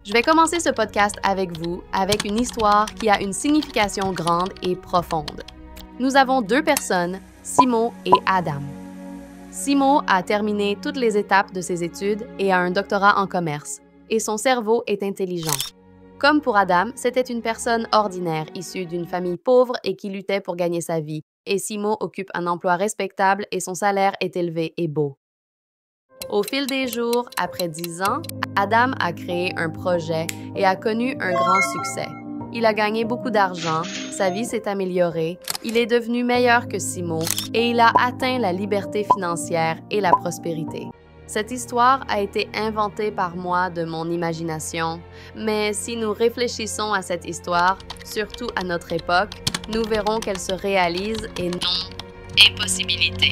Je vais commencer ce podcast avec vous, avec une histoire qui a une signification grande et profonde. Nous avons deux personnes, Simo et Adam. Simo a terminé toutes les étapes de ses études et a un doctorat en commerce, et son cerveau est intelligent. Comme pour Adam, c'était une personne ordinaire, issue d'une famille pauvre et qui luttait pour gagner sa vie, et Simo occupe un emploi respectable et son salaire est élevé et beau. Au fil des jours, après 10 ans, Adam a créé un projet et a connu un grand succès. Il a gagné beaucoup d'argent, sa vie s'est améliorée, il est devenu meilleur que Simo et il a atteint la liberté financière et la prospérité. Cette histoire a été inventée par moi de mon imagination, mais si nous réfléchissons à cette histoire, surtout à notre époque, nous verrons qu'elle se réalise et non impossibilité.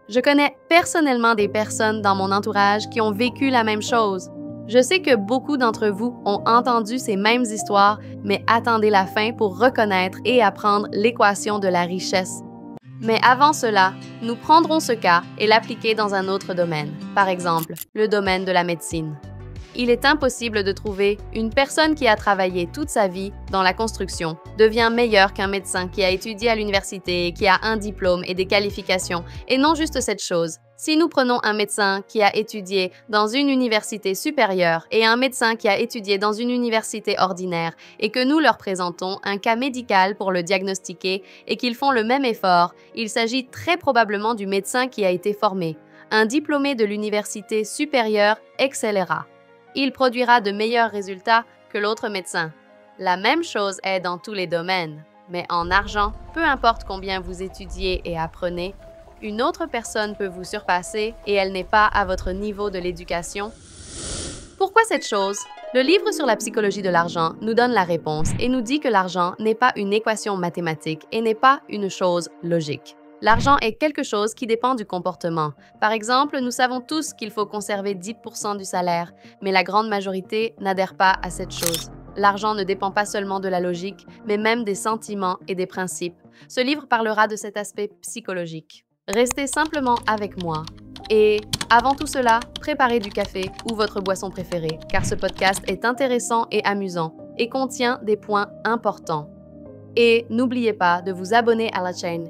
Je connais personnellement des personnes dans mon entourage qui ont vécu la même chose. Je sais que beaucoup d'entre vous ont entendu ces mêmes histoires, mais attendez la fin pour reconnaître et apprendre l'équation de la richesse. Mais avant cela, nous prendrons ce cas et l'appliquer dans un autre domaine, par exemple, le domaine de la médecine. Il est impossible de trouver une personne qui a travaillé toute sa vie dans la construction devient meilleure qu'un médecin qui a étudié à l'université, qui a un diplôme et des qualifications. Et non juste cette chose. Si nous prenons un médecin qui a étudié dans une université supérieure et un médecin qui a étudié dans une université ordinaire et que nous leur présentons un cas médical pour le diagnostiquer et qu'ils font le même effort, il s'agit très probablement du médecin qui a été formé. Un diplômé de l'université supérieure excellera. Il produira de meilleurs résultats que l'autre médecin. La même chose est dans tous les domaines, mais en argent, peu importe combien vous étudiez et apprenez, une autre personne peut vous surpasser et elle n'est pas à votre niveau de l'éducation. Pourquoi cette chose? Le livre sur la psychologie de l'argent nous donne la réponse et nous dit que l'argent n'est pas une équation mathématique et n'est pas une chose logique. L'argent est quelque chose qui dépend du comportement. Par exemple, nous savons tous qu'il faut conserver 10% du salaire, mais la grande majorité n'adhère pas à cette chose. L'argent ne dépend pas seulement de la logique, mais même des sentiments et des principes. Ce livre parlera de cet aspect psychologique. Restez simplement avec moi. Et avant tout cela, préparez du café ou votre boisson préférée, car ce podcast est intéressant et amusant et contient des points importants. Et n'oubliez pas de vous abonner à la chaîne